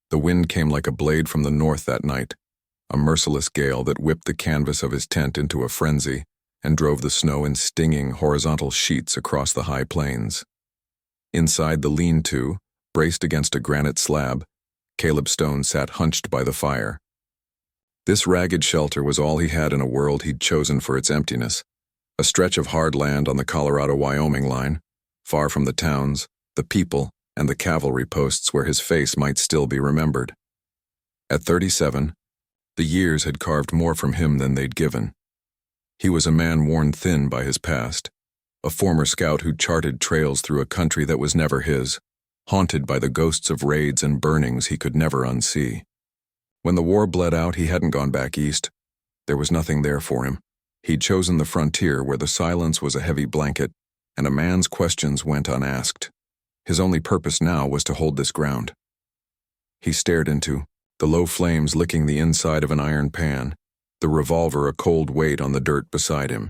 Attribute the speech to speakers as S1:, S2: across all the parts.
S1: The wind came like a blade from the north that night, a merciless gale that whipped the canvas of his tent into a frenzy and drove the snow in stinging horizontal sheets across the high plains. Inside the lean-to, braced against a granite slab, Caleb Stone sat hunched by the fire. This ragged shelter was all he had in a world he'd chosen for its emptiness, a stretch of hard land on the Colorado-Wyoming line, far from the towns, the people, and the cavalry posts where his face might still be remembered. At 37, the years had carved more from him than they'd given. He was a man worn thin by his past, a former scout who charted trails through a country that was never his, haunted by the ghosts of raids and burnings he could never unsee. When the war bled out, he hadn't gone back east. There was nothing there for him. He'd chosen the frontier where the silence was a heavy blanket and a man's questions went unasked. His only purpose now was to hold this ground. He stared into the low flames licking the inside of an iron pan, the revolver a cold weight on the dirt beside him.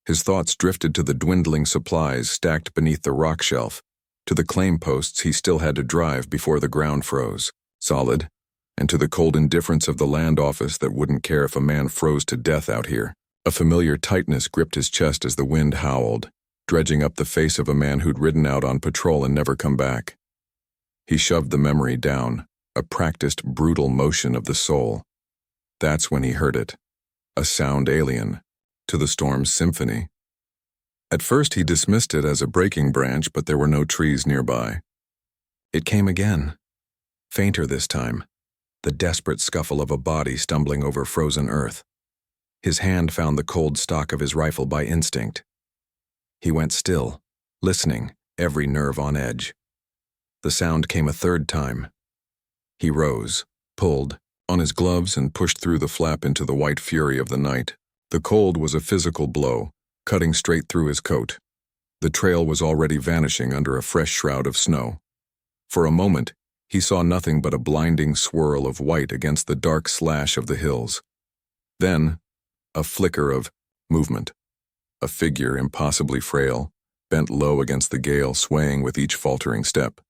S1: His thoughts drifted to the dwindling supplies stacked beneath the rock shelf, to the claim posts he still had to drive before the ground froze, solid, and to the cold indifference of the land office that wouldn't care if a man froze to death out here. A familiar tightness gripped his chest as the wind howled, dredging up the face of a man who'd ridden out on patrol and never come back. He shoved the memory down, a practiced, brutal motion of the soul. That's when he heard it, a sound alien to the storm's symphony. At first he dismissed it as a breaking branch, but there were no trees nearby. It came again, fainter this time, the desperate scuffle of a body stumbling over frozen earth. His hand found the cold stock of his rifle by instinct. He went still, listening, every nerve on edge. The sound came a third time. He rose, pulled on his gloves and pushed through the flap into the white fury of the night. The cold was a physical blow, cutting straight through his coat. The trail was already vanishing under a fresh shroud of snow. For a moment, he saw nothing but a blinding swirl of white against the dark slash of the hills. Then, a flicker of movement. A figure impossibly frail, bent low against the gale, swaying with each faltering step.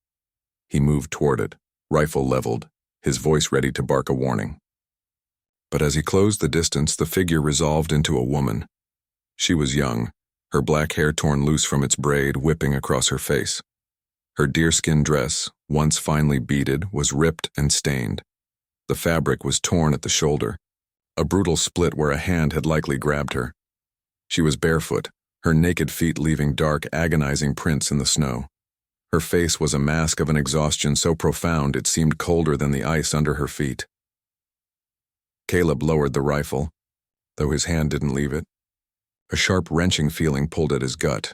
S1: He moved toward it, rifle leveled, his voice ready to bark a warning. But as he closed the distance, the figure resolved into a woman. She was young, her black hair torn loose from its braid, whipping across her face. Her deerskin dress, once finely beaded, was ripped and stained. The fabric was torn at the shoulder, a brutal split where a hand had likely grabbed her. She was barefoot, her naked feet leaving dark, agonizing prints in the snow. Her face was a mask of an exhaustion so profound it seemed colder than the ice under her feet. Caleb lowered the rifle, though his hand didn't leave it. A sharp, wrenching feeling pulled at his gut.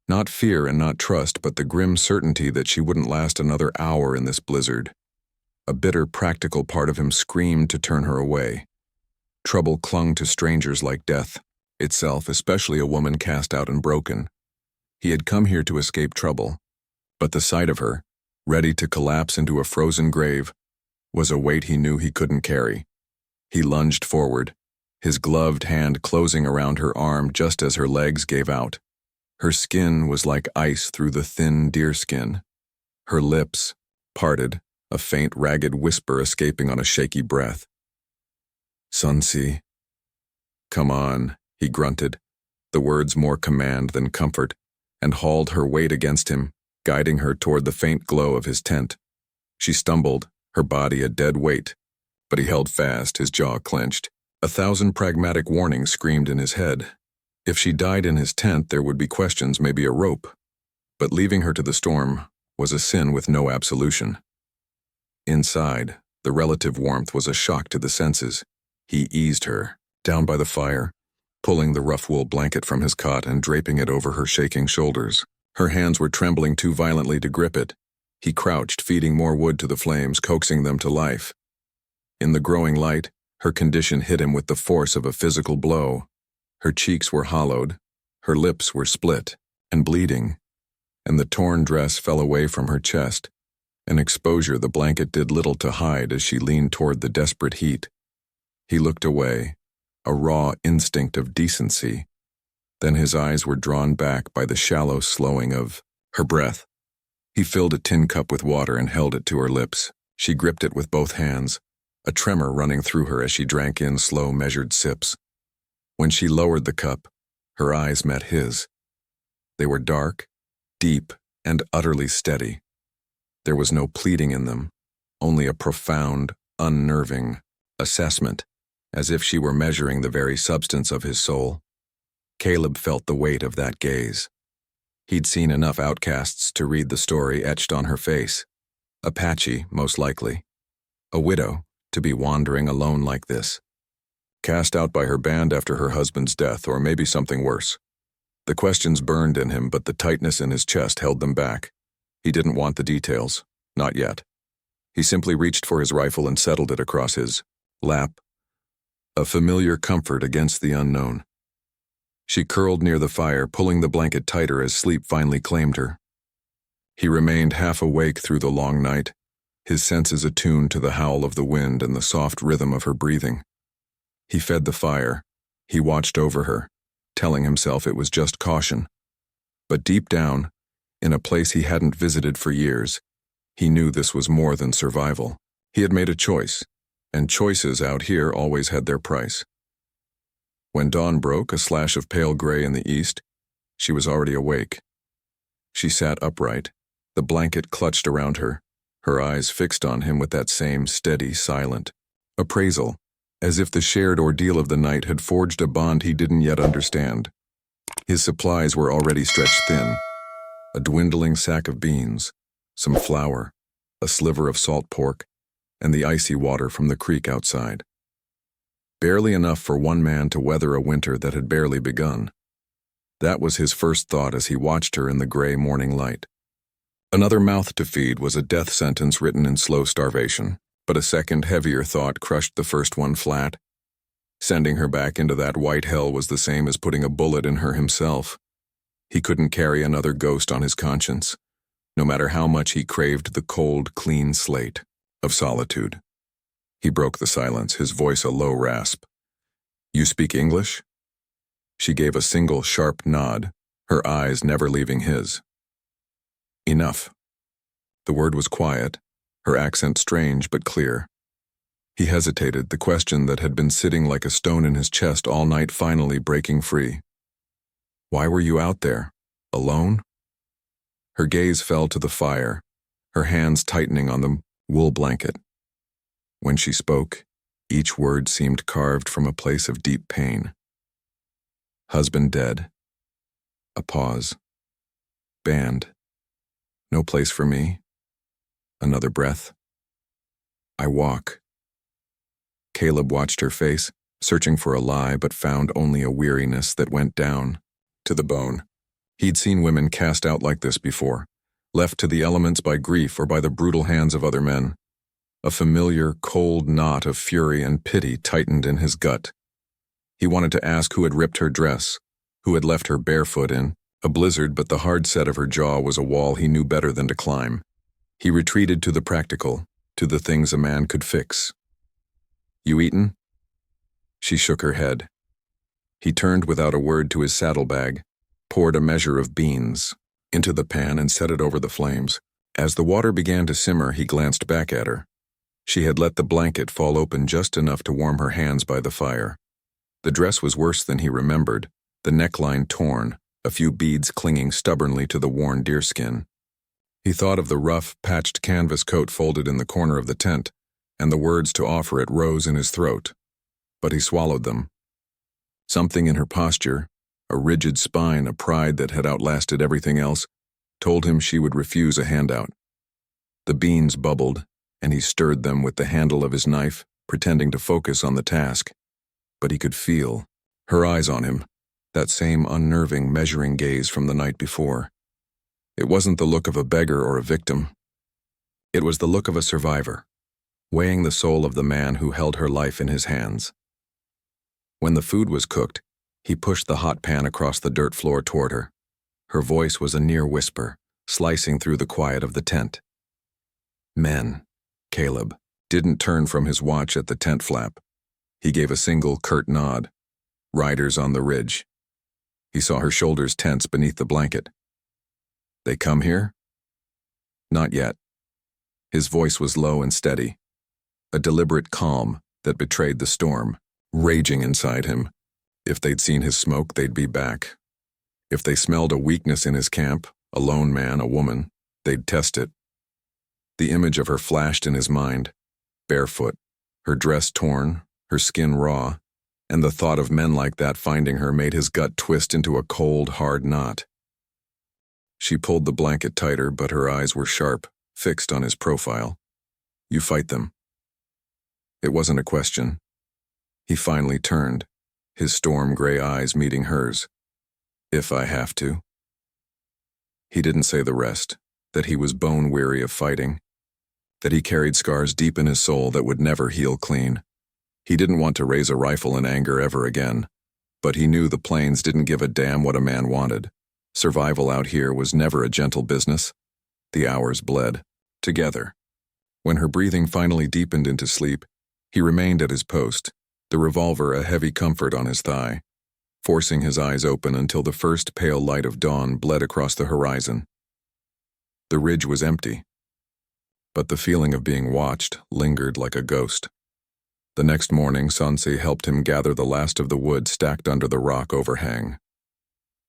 S1: Not fear and not trust, but the grim certainty that she wouldn't last another hour in this blizzard. A bitter, practical part of him screamed to turn her away. Trouble clung to strangers like death, itself, especially a woman cast out and broken. He had come here to escape trouble, but the sight of her, ready to collapse into a frozen grave, was a weight he knew he couldn't carry. He lunged forward, his gloved hand closing around her arm just as her legs gave out. Her skin was like ice through the thin deerskin. Her lips, parted, a faint, ragged whisper escaping on a shaky breath. "Sonsee." "Come on," he grunted, the words more command than comfort, and hauled her weight against him, guiding her toward the faint glow of his tent. She stumbled, her body a dead weight, but he held fast, his jaw clenched. 1,000 pragmatic warnings screamed in his head. If she died in his tent, there would be questions, maybe a rope. But leaving her to the storm was a sin with no absolution. Inside, the relative warmth was a shock to the senses. He eased her, down by the fire, pulling the rough wool blanket from his cot and draping it over her shaking shoulders. Her hands were trembling too violently to grip it. He crouched, feeding more wood to the flames, coaxing them to life. In the growing light, her condition hit him with the force of a physical blow. Her cheeks were hollowed, her lips were split and bleeding, and the torn dress fell away from her chest, an exposure the blanket did little to hide as she leaned toward the desperate heat. He looked away, a raw instinct of decency. Then his eyes were drawn back by the shallow slowing of her breath. He filled a tin cup with water and held it to her lips. She gripped it with both hands, a tremor running through her as she drank in slow, measured sips. When she lowered the cup, her eyes met his. They were dark, deep, and utterly steady. There was no pleading in them, only a profound, unnerving assessment, as if she were measuring the very substance of his soul. Caleb felt the weight of that gaze. He'd seen enough outcasts to read the story etched on her face. Apache, most likely. A widow, to be wandering alone like this. Cast out by her band after her husband's death, or maybe something worse. The questions burned in him, but the tightness in his chest held them back. He didn't want the details, not yet. He simply reached for his rifle and settled it across his lap, a familiar comfort against the unknown. She curled near the fire, pulling the blanket tighter as sleep finally claimed her. He remained half awake through the long night, his senses attuned to the howl of the wind and the soft rhythm of her breathing. He fed the fire. He watched over her, telling himself it was just caution. But deep down, in a place he hadn't visited for years, he knew this was more than survival. He had made a choice, and choices out here always had their price. When dawn broke, a slash of pale gray in the east, she was already awake. She sat upright, the blanket clutched around her eyes fixed on him with that same steady, silent appraisal, as if the shared ordeal of the night had forged a bond he didn't yet understand. His supplies were already stretched thin, a dwindling sack of beans, some flour, a sliver of salt pork, and the icy water from the creek outside. Barely enough for one man to weather a winter that had barely begun. That was his first thought as he watched her in the gray morning light. Another mouth to feed was a death sentence written in slow starvation, but a second, heavier thought crushed the first one flat. Sending her back into that white hell was the same as putting a bullet in her himself. He couldn't carry another ghost on his conscience, no matter how much he craved the cold, clean slate of solitude. He broke the silence, his voice a low rasp. "You speak English?" She gave a single sharp nod, her eyes never leaving his. "Enough." The word was quiet, her accent strange but clear. He hesitated, the question that had been sitting like a stone in his chest all night finally breaking free. "Why were you out there? Alone?" Her gaze fell to the fire, her hands tightening on the wool blanket. When she spoke, each word seemed carved from a place of deep pain. Husband dead. A pause. Band. No place for me. Another breath. I walk. Caleb watched her face, searching for a lie, but found only a weariness that went down to the bone. He'd seen women cast out like this before, left to the elements by grief or by the brutal hands of other men. A familiar, cold knot of fury and pity tightened in his gut. He wanted to ask who had ripped her dress, who had left her barefoot in a blizzard, but the hard set of her jaw was a wall he knew better than to climb. He retreated to the practical, to the things a man could fix. "You eaten?" She shook her head. He turned without a word to his saddlebag, poured a measure of beans into the pan and set it over the flames. As the water began to simmer, he glanced back at her. She had let the blanket fall open just enough to warm her hands by the fire. The dress was worse than he remembered, the neckline torn, a few beads clinging stubbornly to the worn deerskin. He thought of the rough, patched canvas coat folded in the corner of the tent, and the words to offer it rose in his throat. But he swallowed them. Something in her posture, a rigid spine, a pride that had outlasted everything else, told him she would refuse a handout. The beans bubbled, and he stirred them with the handle of his knife, pretending to focus on the task. But he could feel her eyes on him, that same unnerving, measuring gaze from the night before. It wasn't the look of a beggar or a victim. It was the look of a survivor, weighing the soul of the man who held her life in his hands. When the food was cooked, he pushed the hot pan across the dirt floor toward her. Her voice was a near whisper, slicing through the quiet of the tent. "Men." Caleb didn't turn from his watch at the tent flap. He gave a single curt nod. "Riders on the ridge." He saw her shoulders tense beneath the blanket. "They come here?" "Not yet." His voice was low and steady, a deliberate calm that betrayed the storm, raging inside him. If they'd seen his smoke, they'd be back. If they smelled a weakness in his camp, a lone man, a woman, they'd test it. The image of her flashed in his mind, barefoot, her dress torn, her skin raw, and the thought of men like that finding her made his gut twist into a cold, hard knot. She pulled the blanket tighter, but her eyes were sharp, fixed on his profile. You fight them. It wasn't a question. He finally turned, his storm-gray eyes meeting hers. If I have to. He didn't say the rest, that he was bone-weary of fighting, that he carried scars deep in his soul that would never heal clean. He didn't want to raise a rifle in anger ever again, but he knew the plains didn't give a damn what a man wanted. Survival out here was never a gentle business. The hours bled, together. When her breathing finally deepened into sleep, he remained at his post, the revolver a heavy comfort on his thigh, forcing his eyes open until the first pale light of dawn bled across the horizon. The ridge was empty, but the feeling of being watched lingered like a ghost. The next morning, Sonsee helped him gather the last of the wood stacked under the rock overhang.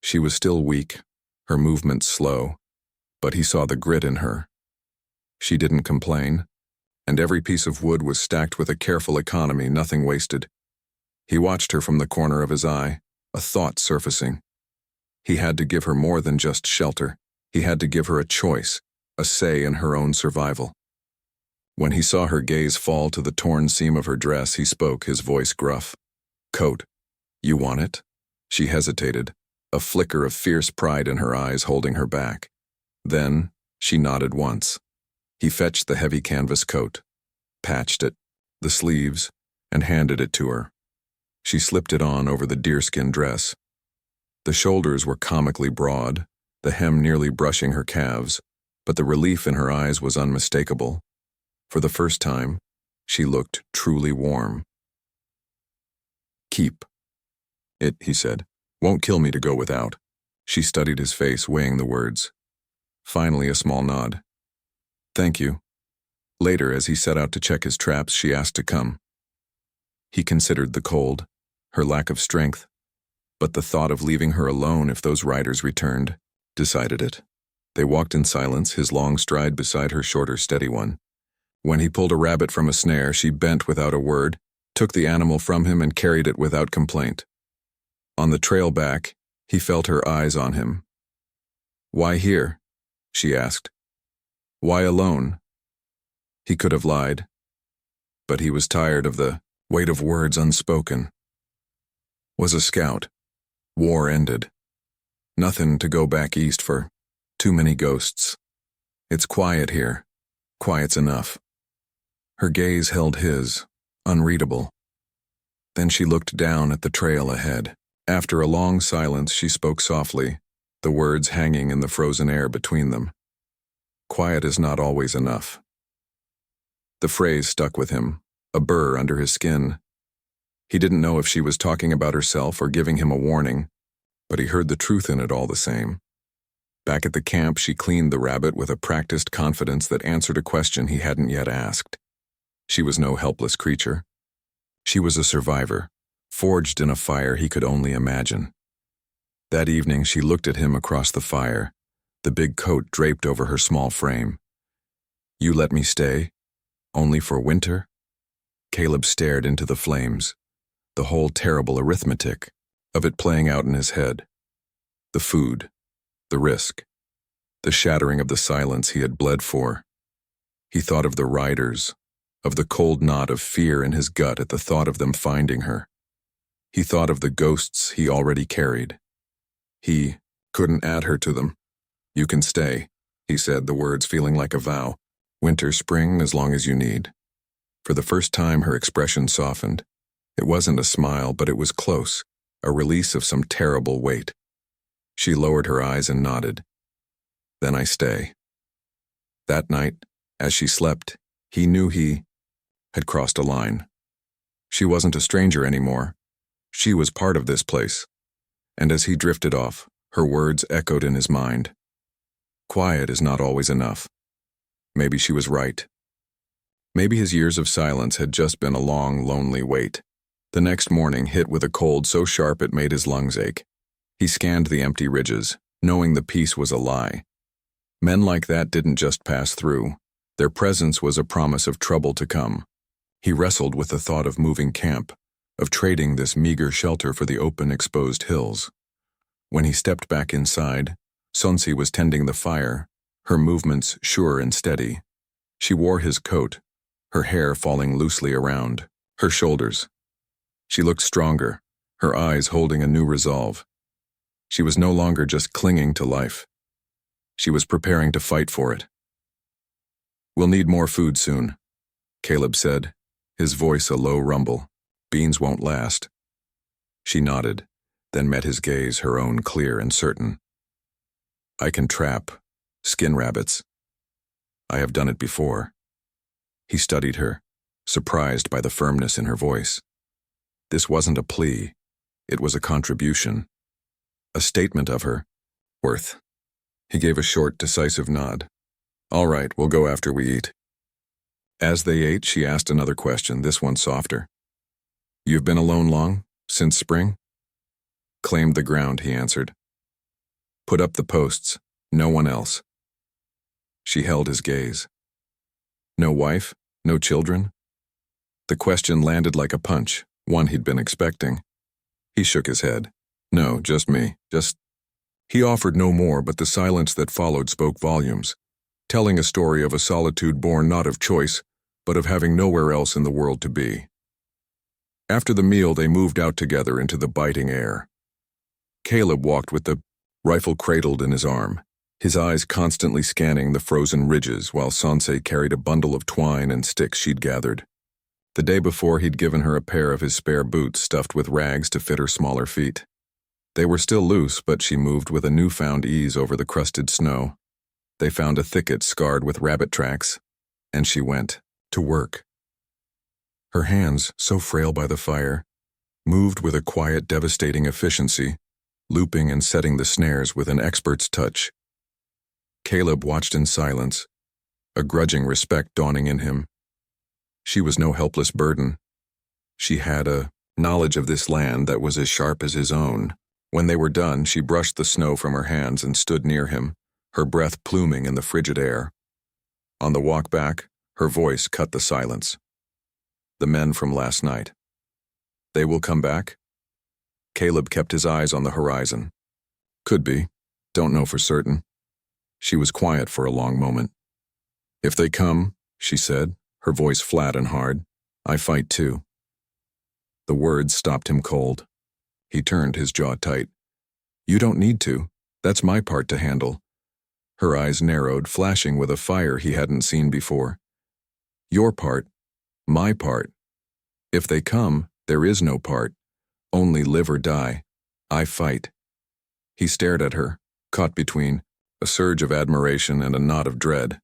S1: She was still weak, her movements slow, but he saw the grit in her. She didn't complain, and every piece of wood was stacked with a careful economy, nothing wasted. He watched her from the corner of his eye, a thought surfacing. He had to give her more than just shelter. He had to give her a choice, a say in her own survival. When he saw her gaze fall to the torn seam of her dress, he spoke, his voice gruff. Coat, you want it? She hesitated, a flicker of fierce pride in her eyes holding her back. Then, she nodded once. He fetched the heavy canvas coat, patched it, the sleeves, and handed it to her. She slipped it on over the deerskin dress. The shoulders were comically broad, the hem nearly brushing her calves, but the relief in her eyes was unmistakable. For the first time, she looked truly warm. Keep. It, he said, won't kill me to go without. She studied his face, weighing the words. Finally, a small nod. Thank you. Later, as he set out to check his traps, she asked to come. He considered the cold, her lack of strength, but the thought of leaving her alone if those riders returned decided it. They walked in silence, his long stride beside her shorter, steady one. When he pulled a rabbit from a snare, she bent without a word, took the animal from him and carried it without complaint. On the trail back, he felt her eyes on him. Why here? She asked. Why alone? He could have lied, but he was tired of the weight of words unspoken. Was a scout. War ended. Nothing to go back east for. Too many ghosts. It's quiet here. Quiet's enough. Her gaze held his, unreadable. Then she looked down at the trail ahead. After a long silence, she spoke softly, the words hanging in the frozen air between them. Quiet is not always enough. The phrase stuck with him, a burr under his skin. He didn't know if she was talking about herself or giving him a warning, but he heard the truth in it all the same. Back at the camp, she cleaned the rabbit with a practiced confidence that answered a question he hadn't yet asked. She was no helpless creature. She was a survivor, forged in a fire he could only imagine. That evening, she looked at him across the fire, the big coat draped over her small frame. You let me stay? Only for winter? Caleb stared into the flames, the whole terrible arithmetic of it playing out in his head. The food, the risk, the shattering of the silence he had bled for. He thought of the riders, of the cold knot of fear in his gut at the thought of them finding her. He thought of the ghosts he already carried. He couldn't add her to them. You can stay, he said, the words feeling like a vow. Winter, spring, as long as you need. For the first time, her expression softened. It wasn't a smile, but it was close, a release of some terrible weight. She lowered her eyes and nodded. Then I stay. That night, as she slept, he knew he had crossed a line. She wasn't a stranger anymore. She was part of this place. And as he drifted off, her words echoed in his mind. Quiet is not always enough. Maybe she was right. Maybe his years of silence had just been a long, lonely wait. The next morning hit with a cold so sharp it made his lungs ache. He scanned the empty ridges, knowing the peace was a lie. Men like that didn't just pass through. Their presence was a promise of trouble to come. He wrestled with the thought of moving camp, of trading this meager shelter for the open, exposed hills. When he stepped back inside, Sonsee was tending the fire, her movements sure and steady. She wore his coat, her hair falling loosely around her shoulders. She looked stronger, her eyes holding a new resolve. She was no longer just clinging to life. She was preparing to fight for it. "We'll need more food soon," Caleb said, his voice a low rumble. "Beans won't last." She nodded, then met his gaze, her own clear and certain. "I can trap, skin rabbits. I have done it before." He studied her, surprised by the firmness in her voice. This wasn't a plea. It was a contribution. A statement of her worth. He gave a short, decisive nod. "All right, we'll go after we eat." As they ate, she asked another question, this one softer. "You've been alone long? Since spring?" "Claimed the ground," he answered. "Put up the posts. No one else." She held his gaze. "No wife? No children?" The question landed like a punch, one he'd been expecting. He shook his head. "No, just me. He offered no more, but the silence that followed spoke volumes, telling a story of a solitude born not of choice, but of having nowhere else in the world to be. After the meal, they moved out together into the biting air. Caleb walked with the rifle cradled in his arm, his eyes constantly scanning the frozen ridges while Sonsee carried a bundle of twine and sticks she'd gathered. The day before, he'd given her a pair of his spare boots stuffed with rags to fit her smaller feet. They were still loose, but she moved with a newfound ease over the crusted snow. They found a thicket scarred with rabbit tracks, and she went to work. Her hands, so frail by the fire, moved with a quiet, devastating efficiency, looping and setting the snares with an expert's touch. Caleb watched in silence, a grudging respect dawning in him. She was no helpless burden. She had a knowledge of this land that was as sharp as his own. When they were done, she brushed the snow from her hands and stood near him, her breath pluming in the frigid air. On the walk back, her voice cut the silence. "The men from last night. They will come back?" Caleb kept his eyes on the horizon. "Could be. Don't know for certain." She was quiet for a long moment. "If they come," she said, her voice flat and hard, "I fight too." The words stopped him cold. He turned, his jaw tight. "You don't need to. That's my part to handle." Her eyes narrowed, flashing with a fire he hadn't seen before. "Your part. My part. If they come, there is no part. Only live or die. I fight." He stared at her, caught between a surge of admiration and a knot of dread.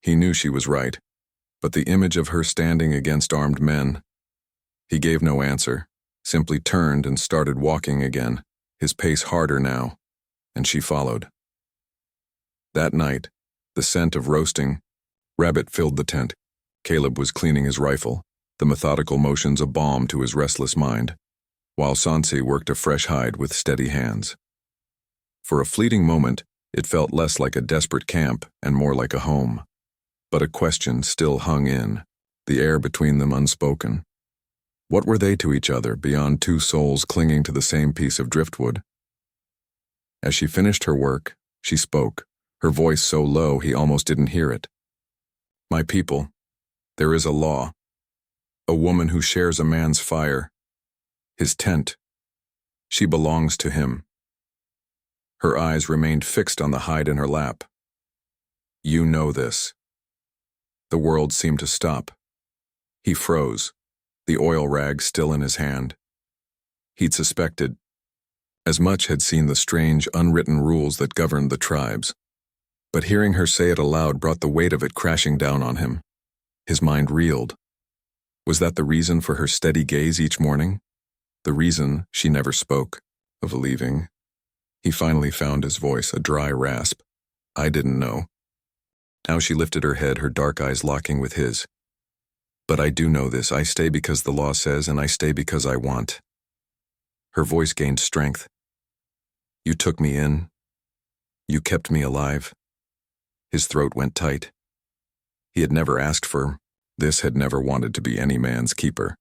S1: He knew she was right, but the image of her standing against armed men. He gave no answer, simply turned and started walking again, his pace harder now, and she followed. That night, the scent of roasting rabbit filled the tent. Caleb was cleaning his rifle, the methodical motions a balm to his restless mind, while Sonsee worked a fresh hide with steady hands. For a fleeting moment, it felt less like a desperate camp and more like a home. But a question still hung in, the air between them unspoken. What were they to each other beyond two souls clinging to the same piece of driftwood? As she finished her work, she spoke, her voice so low he almost didn't hear it. "My people, there is a law. A woman who shares a man's fire, his tent. She belongs to him." Her eyes remained fixed on the hide in her lap. "You know this." The world seemed to stop. He froze, the oil rag still in his hand. He'd suspected. As much had seen the strange, unwritten rules that governed the tribes. But hearing her say it aloud brought the weight of it crashing down on him. His mind reeled. Was that the reason for her steady gaze each morning? The reason she never spoke of leaving? He finally found his voice, a dry rasp. "I didn't know." Now she lifted her head, her dark eyes locking with his. But I do know this. I stay because the law says, and I stay because I want. Her voice gained strength. You took me in. You kept me alive. His throat went tight. He had never asked for this, had never wanted to be any man's keeper.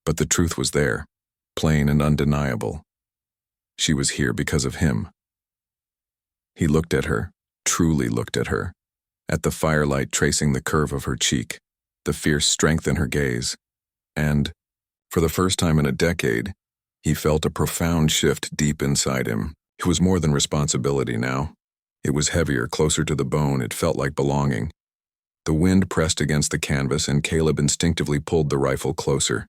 S1: But the truth was there, plain and undeniable. She was here because of him. He looked at her, truly looked at her, at the firelight tracing the curve of her cheek, the fierce strength in her gaze, and, for the first time in a decade, he felt a profound shift deep inside him. It was more than responsibility now. It was heavier, closer to the bone. It felt like belonging. The wind pressed against the canvas, and Caleb instinctively pulled the rifle closer.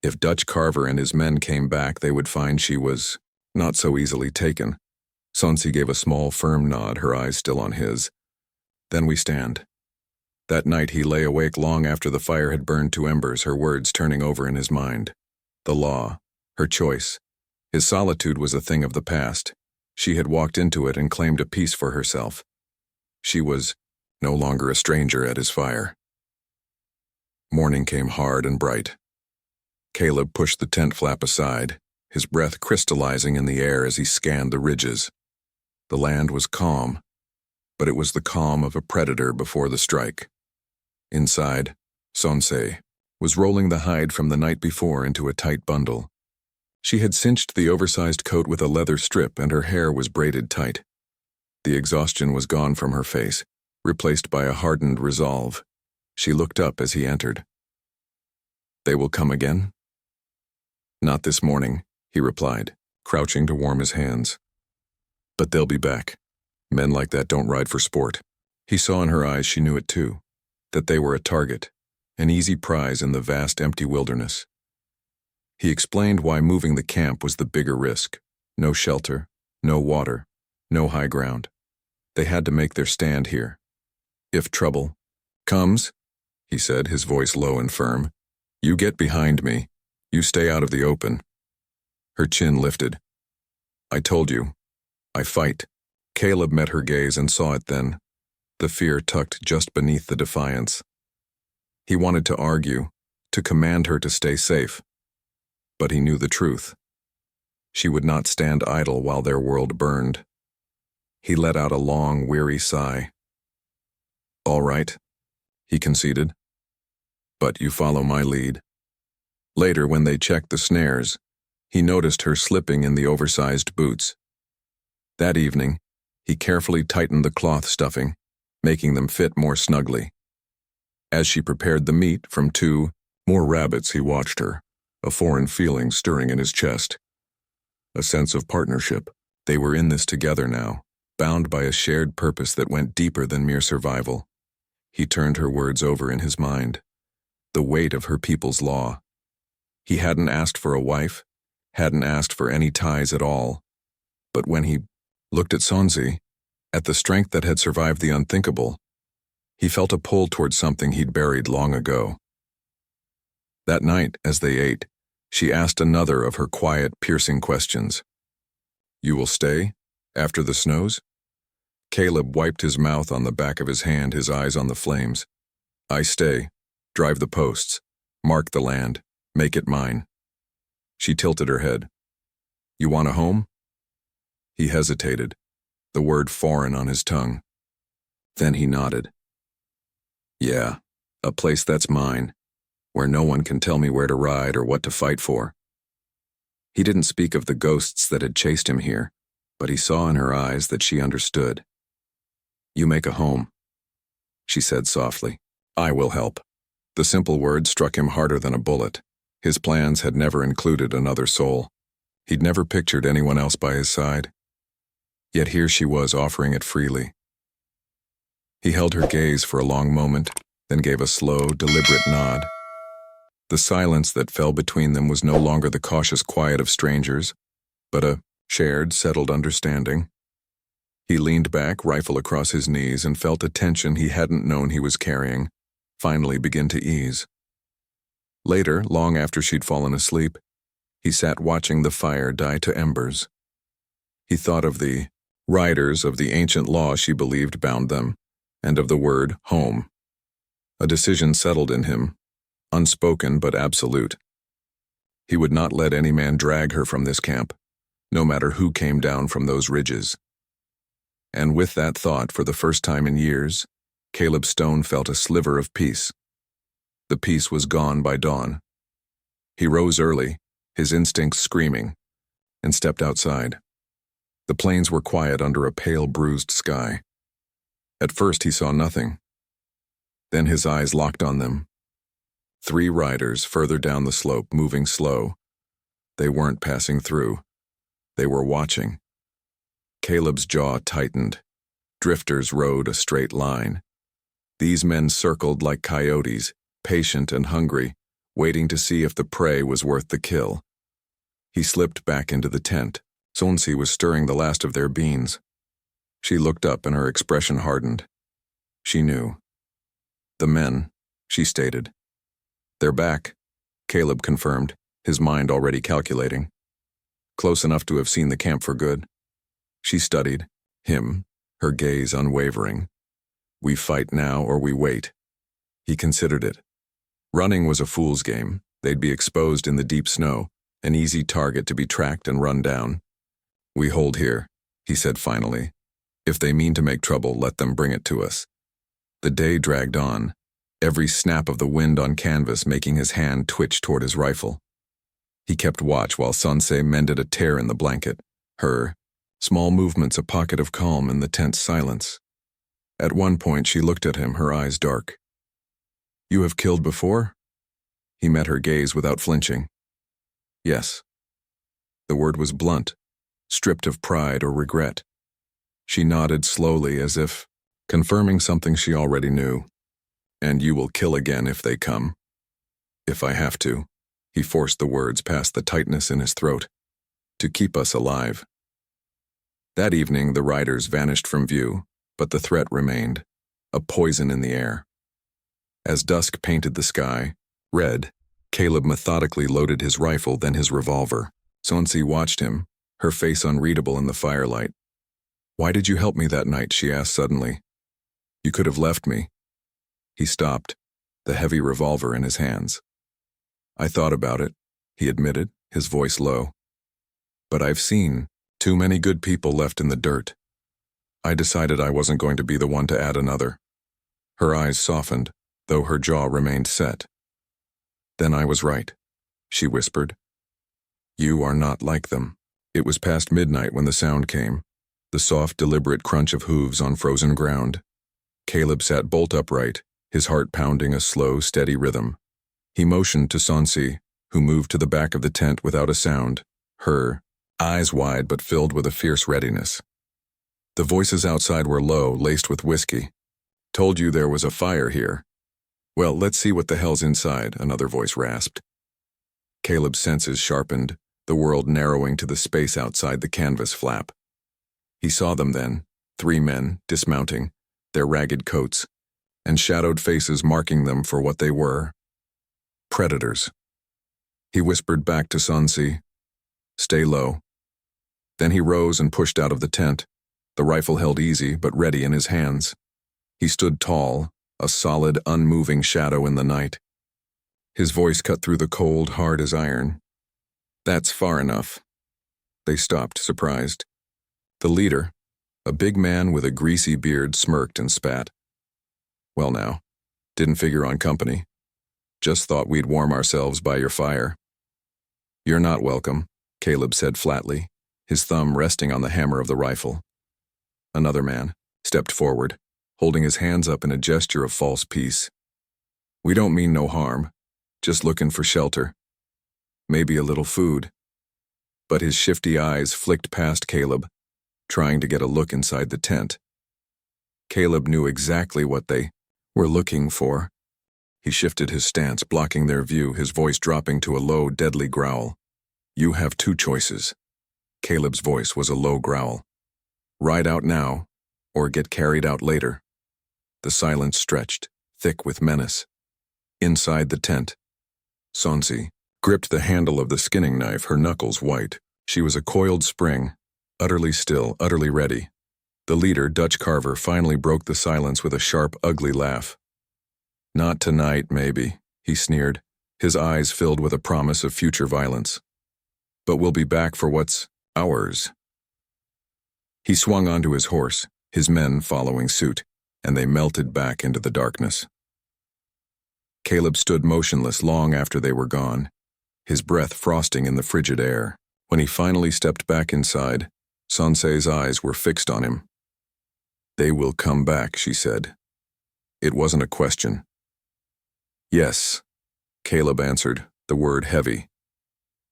S1: If Dutch Carver and his men came back, they would find she was not so easily taken. Sonsee gave a small, firm nod, her eyes still on his. Then we stand. That night he lay awake long after the fire had burned to embers, her words turning over in his mind. The law, her choice. His solitude was a thing of the past. She had walked into it and claimed a peace for herself. She was no longer a stranger at his fire. Morning came hard and bright. Caleb pushed the tent flap aside, his breath crystallizing in the air as he scanned the ridges. The land was calm, but it was the calm of a predator before the strike. Inside, Sonsee was rolling the hide from the night before into a tight bundle. She had cinched the oversized coat with a leather strip, and her hair was braided tight. The exhaustion was gone from her face, replaced by a hardened resolve. She looked up as he entered. They will come again? Not this morning, he replied, crouching to warm his hands. But they'll be back. Men like that don't ride for sport. He saw in her eyes she knew it too, that they were a target, an easy prize in the vast empty wilderness. He explained why moving the camp was the bigger risk. No shelter, no water, no high ground. They had to make their stand here. If trouble comes, he said, his voice low and firm, you get behind me. You stay out of the open. Her chin lifted. I told you. I fight. Caleb met her gaze and saw it then, the fear tucked just beneath the defiance. He wanted to argue, to command her to stay safe. But he knew the truth. She would not stand idle while their world burned. He let out a long, weary sigh. All right, he conceded. But you follow my lead. Later, when they checked the snares, he noticed her slipping in the oversized boots. That evening, he carefully tightened the cloth stuffing, making them fit more snugly. As she prepared the meat from 2 more rabbits, he watched her, a foreign feeling stirring in his chest. A sense of partnership. They were in this together now, bound by a shared purpose that went deeper than mere survival. He turned her words over in his mind. The weight of her people's law. He hadn't asked for a wife, hadn't asked for any ties at all. But when he looked at Sonsee, at the strength that had survived the unthinkable, he felt a pull towards something he'd buried long ago. That night, as they ate, she asked another of her quiet, piercing questions. You will stay, after the snows? Caleb wiped his mouth on the back of his hand, his eyes on the flames. I stay, drive the posts, mark the land, make it mine. She tilted her head. You want a home? He hesitated, the word foreign on his tongue. Then he nodded. Yeah, a place that's mine, where no one can tell me where to ride or what to fight for. He didn't speak of the ghosts that had chased him here, but he saw in her eyes that she understood. You make a home, she said softly. I will help. The simple word struck him harder than a bullet. His plans had never included another soul. He'd never pictured anyone else by his side. Yet here she was offering it freely. He held her gaze for a long moment, then gave a slow, deliberate nod. The silence that fell between them was no longer the cautious quiet of strangers, but a shared, settled understanding. He leaned back, rifle across his knees, and felt a tension he hadn't known he was carrying finally begin to ease. Later, long after she'd fallen asleep, he sat watching the fire die to embers. He thought of the riders of the ancient law she believed bound them, and of the word home. A decision settled in him, unspoken but absolute. He would not let any man drag her from this camp, no matter who came down from those ridges. And with that thought, for the first time in years, Caleb Stone felt a sliver of peace. The peace was gone by dawn. He rose early, his instincts screaming, and stepped outside. The plains were quiet under a pale, bruised sky. At first he saw nothing. Then his eyes locked on them. 3 riders further down the slope, moving slow. They weren't passing through. They were watching. Caleb's jaw tightened. Drifters rode a straight line. These men circled like coyotes, patient and hungry, waiting to see if the prey was worth the kill. He slipped back into the tent. Sonsee was stirring the last of their beans. She looked up and her expression hardened. She knew. The men, she stated. They're back, Caleb confirmed, his mind already calculating. Close enough to have seen the camp for good. She studied him, her gaze unwavering. We fight now or we wait. He considered it. Running was a fool's game. They'd be exposed in the deep snow, an easy target to be tracked and run down. We hold here, he said finally. If they mean to make trouble, let them bring it to us. The day dragged on, every snap of the wind on canvas making his hand twitch toward his rifle. He kept watch while Sonsee mended a tear in the blanket, her small movements a pocket of calm in the tense silence. At one point she looked at him, her eyes dark. You have killed before? He met her gaze without flinching. Yes. The word was blunt, stripped of pride or regret. She nodded slowly as if confirming something she already knew. And you will kill again if they come. If I have to. He forced the words past the tightness in his throat. To keep us alive. That evening the riders vanished from view, but the threat remained, a poison in the air. As dusk painted the sky, red, Caleb methodically loaded his rifle, then his revolver. Sonsee watched him, her face unreadable in the firelight. Why did you help me that night? She asked suddenly. You could have left me. He stopped, the heavy revolver in his hands. I thought about it, he admitted, his voice low. But I've seen too many good people left in the dirt. I decided I wasn't going to be the one to add another. Her eyes softened, though her jaw remained set. Then I was right, she whispered. You are not like them. It was past midnight when the sound came, the soft, deliberate crunch of hooves on frozen ground. Caleb sat bolt upright, his heart pounding a slow, steady rhythm. He motioned to Sonsee, who moved to the back of the tent without a sound, her eyes wide but filled with a fierce readiness. The voices outside were low, laced with whiskey. Told you there was a fire here. Well, let's see what the hell's inside, another voice rasped. Caleb's senses sharpened, the world narrowing to the space outside the canvas flap. He saw them then, 3 men, dismounting, their ragged coats, and shadowed faces marking them for what they were. Predators. He whispered back to Sonsee, stay low. Then he rose and pushed out of the tent, the rifle held easy but ready in his hands. He stood tall, a solid, unmoving shadow in the night. His voice cut through the cold, hard as iron. That's far enough. They stopped, surprised. The leader, a big man with a greasy beard, smirked and spat. Well now, didn't figure on company. Just thought we'd warm ourselves by your fire. You're not welcome, Caleb said flatly, his thumb resting on the hammer of the rifle. Another man stepped forward, holding his hands up in a gesture of false peace. We don't mean no harm, just looking for shelter. Maybe a little food. But his shifty eyes flicked past Caleb, trying to get a look inside the tent. Caleb knew exactly what they were looking for. He shifted his stance, blocking their view, his voice dropping to a low, deadly growl. You have 2 choices. Caleb's voice was a low growl. Ride out now, or get carried out later. The silence stretched, thick with menace. Inside the tent, Sonsee gripped the handle of the skinning knife, her knuckles white. She was a coiled spring, utterly still, utterly ready. The leader, Dutch Carver, finally broke the silence with a sharp, ugly laugh. Not tonight, maybe, he sneered, his eyes filled with a promise of future violence. But we'll be back for what's ours. He swung onto his horse, his men following suit, and they melted back into the darkness. Caleb stood motionless long after they were gone, his breath frosting in the frigid air. When he finally stepped back inside, Sonsee's eyes were fixed on him. "They will come back," she said. It wasn't a question. "Yes," Caleb answered, the word heavy.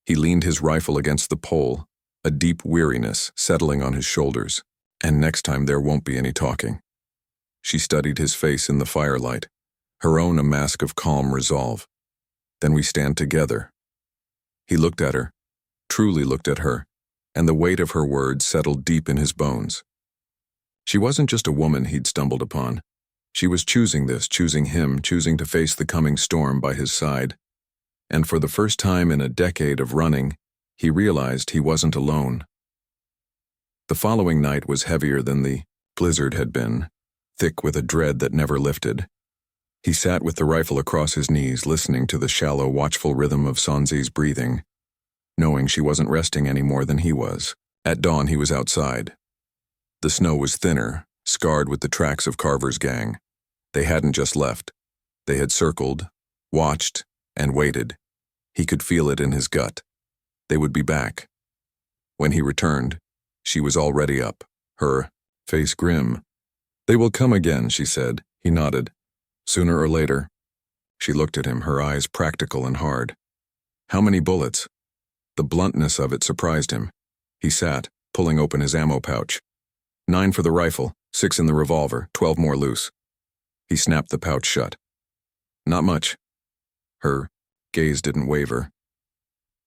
S1: He leaned his rifle against the pole, a deep weariness settling on his shoulders. "And next time there won't be any talking." She studied his face in the firelight, her own a mask of calm resolve. "Then we stand together." He looked at her, truly looked at her, and the weight of her words settled deep in his bones. She wasn't just a woman he'd stumbled upon. She was choosing this, choosing him, choosing to face the coming storm by his side. And for the first time in a decade of running, he realized he wasn't alone. The following night was heavier than the blizzard had been, thick with a dread that never lifted. He sat with the rifle across his knees, listening to the shallow, watchful rhythm of Sonsee's breathing, knowing she wasn't resting any more than he was. At dawn, he was outside. The snow was thinner, scarred with the tracks of Carver's gang. They hadn't just left. They had circled, watched, and waited. He could feel it in his gut. They would be back. When he returned, she was already up, her face grim. "They will come again," she said. He nodded. "Sooner or later." She looked at him, her eyes practical and hard. "How many bullets?" The bluntness of it surprised him. He sat, pulling open his ammo pouch. 9 for the rifle, 6 in the revolver, 12 more loose. He snapped the pouch shut. "Not much." Her gaze didn't waver.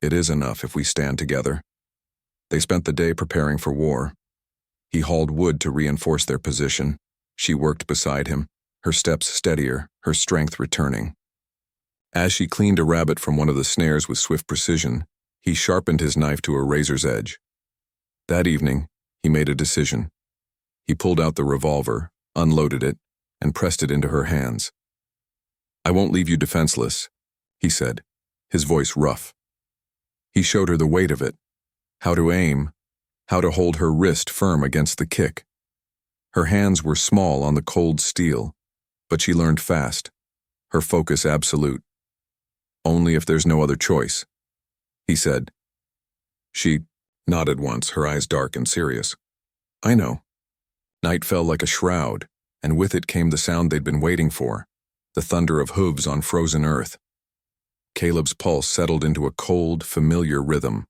S1: "It is enough if we stand together." They spent the day preparing for war. He hauled wood to reinforce their position. She worked beside him, her steps steadier, her strength returning. As she cleaned a rabbit from one of the snares with swift precision, he sharpened his knife to a razor's edge. That evening, he made a decision. He pulled out the revolver, unloaded it, and pressed it into her hands. "I won't leave you defenseless," he said, his voice rough. He showed her the weight of it, how to aim, how to hold her wrist firm against the kick. Her hands were small on the cold steel, but she learned fast, her focus absolute. "Only if there's no other choice," he said. She nodded once, her eyes dark and serious. "I know." Night fell like a shroud, and with it came the sound they'd been waiting for, the thunder of hooves on frozen earth. Caleb's pulse settled into a cold, familiar rhythm.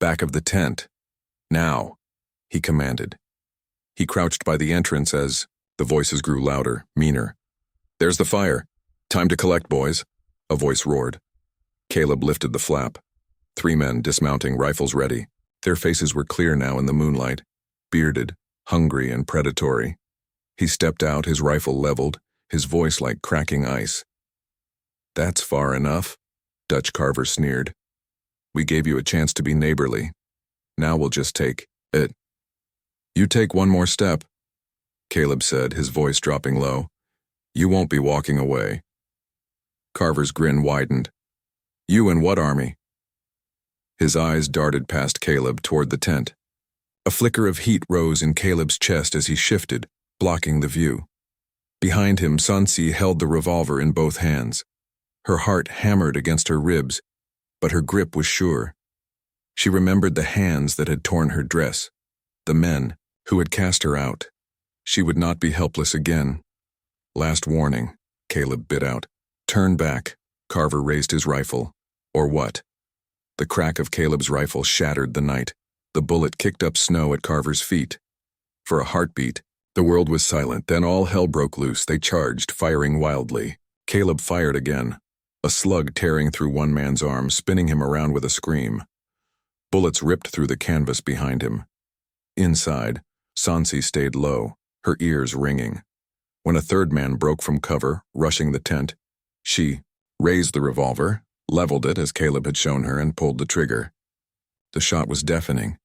S1: "Back of the tent. Now," he commanded. He crouched by the entrance as the voices grew louder, meaner. "There's the fire. Time to collect, boys," a voice roared. Caleb lifted the flap. 3 men dismounting, rifles ready. Their faces were clear now in the moonlight, bearded, hungry and predatory. He stepped out, his rifle leveled, his voice like cracking ice. "That's far enough," Dutch Carver sneered. "We gave you a chance to be neighborly. Now we'll just take it." "You take one more step," Caleb said, his voice dropping low. "You won't be walking away." Carver's grin widened. "You and what army?" His eyes darted past Caleb toward the tent. A flicker of heat rose in Caleb's chest as he shifted, blocking the view. Behind him, Sonsee held the revolver in both hands. Her heart hammered against her ribs, but her grip was sure. She remembered the hands that had torn her dress, the men who had cast her out. She would not be helpless again. "Last warning," Caleb bit out. "Turn back." Carver raised his rifle. Or what? The crack of Caleb's rifle shattered the night. The bullet kicked up snow at Carver's feet. For a heartbeat, the world was silent. Then all hell broke loose. They charged, firing wildly. Caleb fired again, a slug tearing through one man's arm, spinning him around with a scream. Bullets ripped through the canvas behind him. Inside, Sonsee stayed low, her ears ringing. When a third man broke from cover, rushing the tent, she raised the revolver, leveled it as Caleb had shown her, and pulled the trigger. The shot was deafening,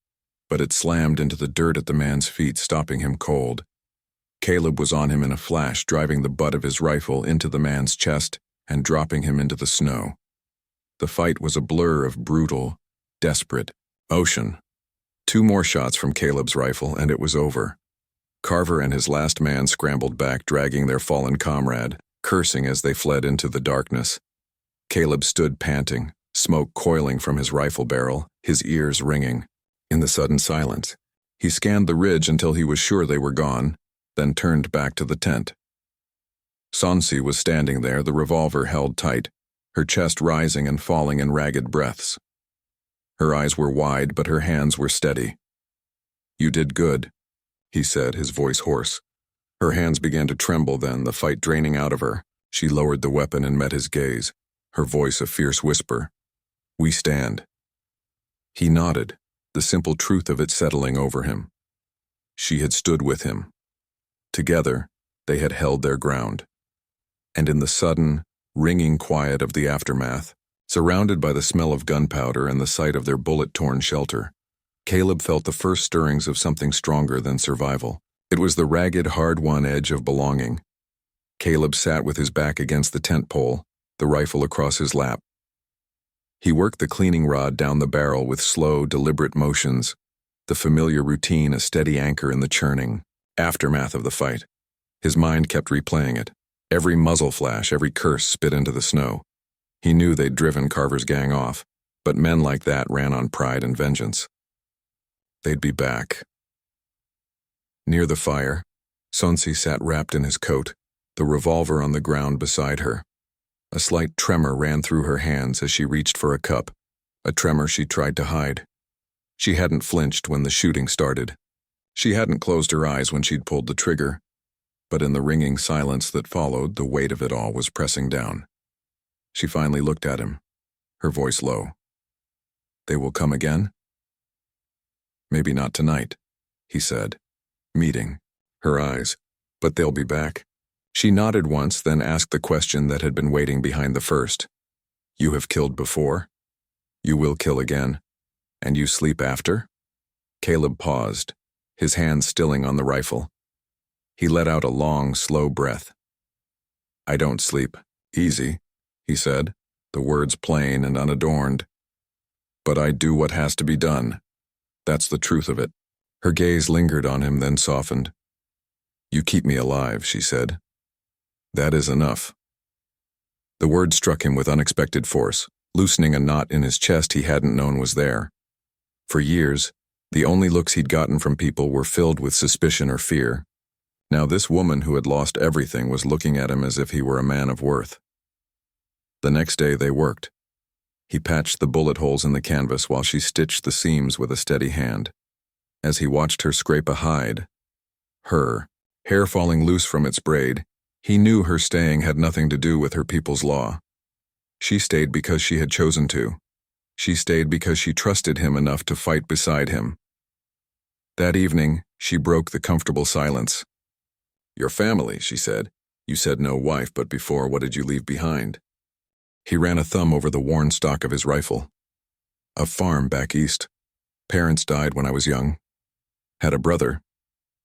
S1: but it slammed into the dirt at the man's feet, stopping him cold. Caleb was on him in a flash, driving the butt of his rifle into the man's chest, and dropping him into the snow. The fight was a blur of brutal, desperate motion. 2 more shots from Caleb's rifle, and it was over. Carver and his last man scrambled back, dragging their fallen comrade, cursing as they fled into the darkness. Caleb stood panting, smoke coiling from his rifle barrel, his ears ringing. In the sudden silence, he scanned the ridge until he was sure they were gone, then turned back to the tent. Sonsee was standing there, the revolver held tight, her chest rising and falling in ragged breaths. Her eyes were wide, but her hands were steady. "You did good," he said, his voice hoarse. Her hands began to tremble then, the fight draining out of her. She lowered the weapon and met his gaze, her voice a fierce whisper. "We stand." He nodded, the simple truth of it settling over him. She had stood with him. Together, they had held their ground. And in the sudden, ringing quiet of the aftermath, surrounded by the smell of gunpowder and the sight of their bullet-torn shelter, Caleb felt the first stirrings of something stronger than survival. It was the ragged, hard-won edge of belonging. Caleb sat with his back against the tent pole, the rifle across his lap. He worked the cleaning rod down the barrel with slow, deliberate motions, the familiar routine a steady anchor in the churning aftermath of the fight. His mind kept replaying it. Every muzzle flash, every curse spit into the snow. He knew they'd driven Carver's gang off, but men like that ran on pride and vengeance. They'd be back. Near the fire, Sonsee sat wrapped in his coat, the revolver on the ground beside her. A slight tremor ran through her hands as she reached for a cup, a tremor she tried to hide. She hadn't flinched when the shooting started. She hadn't closed her eyes when she'd pulled the trigger. But in the ringing silence that followed, the weight of it all was pressing down. She finally looked at him, her voice low. "They will come again?" "Maybe not tonight," he said, meeting her eyes, "but they'll be back." She nodded once, then asked the question that had been waiting behind the first. "You have killed before? You will kill again? And you sleep after?" Caleb paused, his hand stilling on the rifle. He let out a long, slow breath. "I don't sleep easy," he said, the words plain and unadorned. "But I do what has to be done. That's the truth of it." Her gaze lingered on him, then softened. "You keep me alive," she said. "That is enough." The word struck him with unexpected force, loosening a knot in his chest he hadn't known was there. For years, the only looks he'd gotten from people were filled with suspicion or fear. Now this woman who had lost everything was looking at him as if he were a man of worth. The next day they worked. He patched the bullet holes in the canvas while she stitched the seams with a steady hand. As he watched her scrape a hide, her hair falling loose from its braid, he knew her staying had nothing to do with her people's law. She stayed because she had chosen to. She stayed because she trusted him enough to fight beside him. That evening, she broke the comfortable silence. "Your family," she said. "You said no wife, but before, what did you leave behind?" He ran a thumb over the worn stock of his rifle. "A farm back east. Parents died when I was young. Had a brother.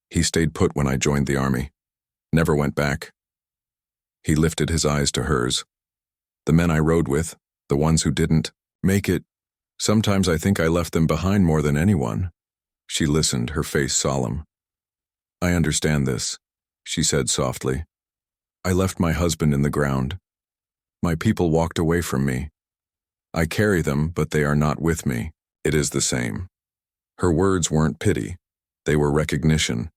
S1: He stayed put when I joined the army. Never went back." He lifted his eyes to hers. "The men I rode with, the ones who didn't make it, sometimes I think I left them behind more than anyone." She listened, her face solemn. "I understand this," she said softly. "I left my husband in the ground. My people walked away from me. I carry them, but they are not with me. It is the same." Her words weren't pity. They were recognition.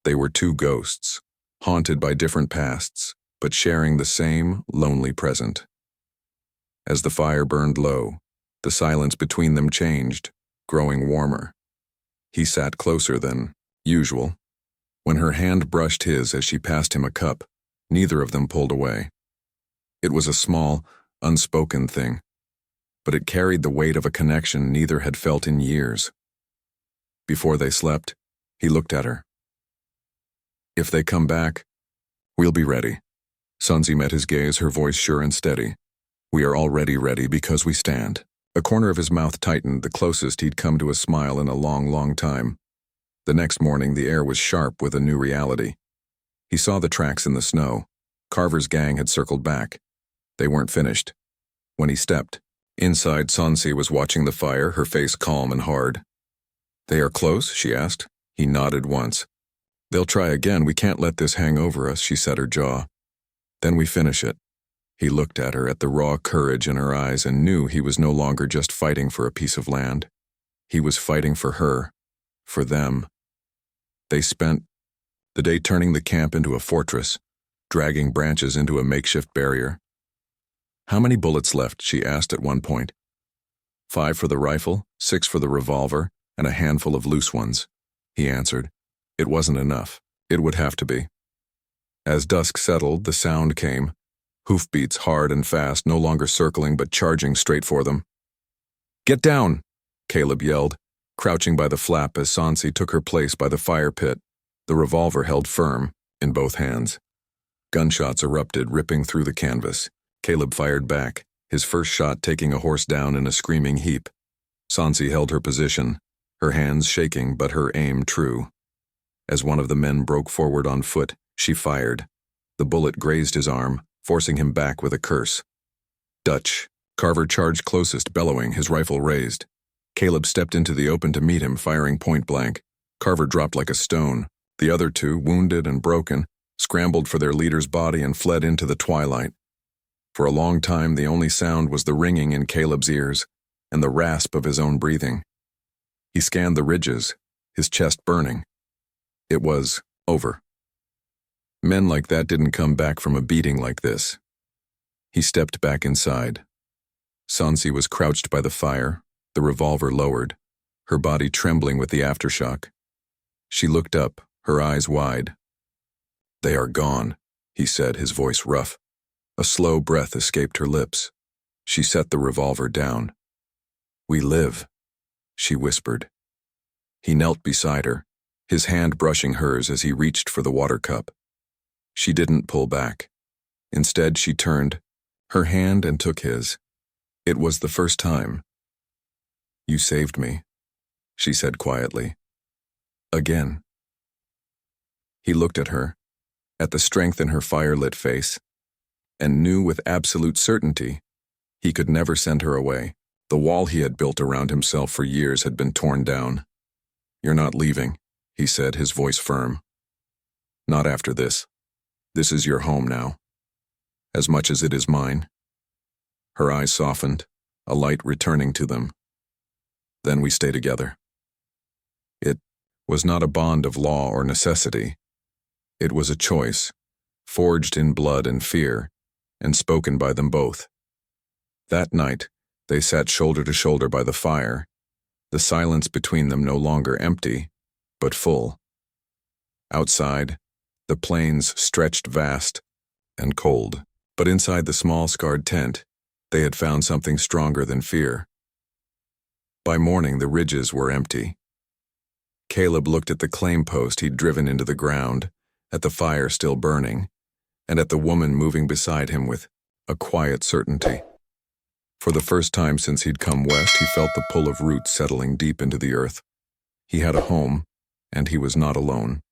S1: They were two ghosts, haunted by different pasts, but sharing the same lonely present. As the fire burned low, the silence between them changed, growing warmer. He sat closer than usual. When her hand brushed his as she passed him a cup, neither of them pulled away. It was a small, unspoken thing, but it carried the weight of a connection neither had felt in years. Before they slept, he looked at her. "If they come back, we'll be ready." Sonsee met his gaze, her voice sure and steady. "We are already ready because we stand." A corner of his mouth tightened, the closest he'd come to a smile in a long, long time. The next morning, the air was sharp with a new reality. He saw the tracks in the snow. Carver's gang had circled back. They weren't finished. When he stepped, inside Sonsee was watching the fire, her face calm and hard. "They are close?" she asked. He nodded once. "They'll try again. We can't let this hang over us," she set her jaw. "Then we finish it." He looked at her, at the raw courage in her eyes, and knew he was no longer just fighting for a piece of land. He was fighting for her, for them. They spent the day turning the camp into a fortress, dragging branches into a makeshift barrier. "How many bullets left?" she asked at one point. 5 for the rifle, 6 for the revolver, and a handful of loose ones, he answered. It wasn't enough. It would have to be. As dusk settled, the sound came. Hoofbeats, hard and fast, no longer circling but charging straight for them. "Get down!" Caleb yelled, crouching by the flap as Sonsee took her place by the fire pit, the revolver held firm in both hands. Gunshots erupted, ripping through the canvas. Caleb fired back, his first shot taking a horse down in a screaming heap. Sonsee held her position, her hands shaking but her aim true. As one of the men broke forward on foot, she fired. The bullet grazed his arm, forcing him back with a curse. "Dutch." Carver charged closest, bellowing, his rifle raised. Caleb stepped into the open to meet him, firing point blank. Carver dropped like a stone. The other two, wounded and broken, scrambled for their leader's body and fled into the twilight. For a long time, the only sound was the ringing in Caleb's ears and the rasp of his own breathing. He scanned the ridges, his chest burning. It was over. Men like that didn't come back from a beating like this. He stepped back inside. Sonsee was crouched by the fire, the revolver lowered, her body trembling with the aftershock. She looked up, her eyes wide. "They are gone," he said, his voice rough. A slow breath escaped her lips. She set the revolver down. "We live," she whispered. He knelt beside her, his hand brushing hers as he reached for the water cup. She didn't pull back. Instead, she turned her hand and took his. It was the first time. "You saved me," she said quietly. "Again." He looked at her, at the strength in her fire-lit face, and knew with absolute certainty he could never send her away. The wall he had built around himself for years had been torn down. "You're not leaving," he said, his voice firm. "Not after this. This is your home now, as much as it is mine." Her eyes softened, a light returning to them. "Then we stay together." It was not a bond of law or necessity. It was a choice, forged in blood and fear, and spoken by them both. That night, they sat shoulder to shoulder by the fire, the silence between them no longer empty, but full. Outside, the plains stretched vast and cold, but inside the small scarred tent, they had found something stronger than fear. By morning, the ridges were empty. Caleb looked at the claim post he'd driven into the ground, at the fire still burning, and at the woman moving beside him with a quiet certainty. For the first time since he'd come west, he felt the pull of roots settling deep into the earth. He had a home, and he was not alone.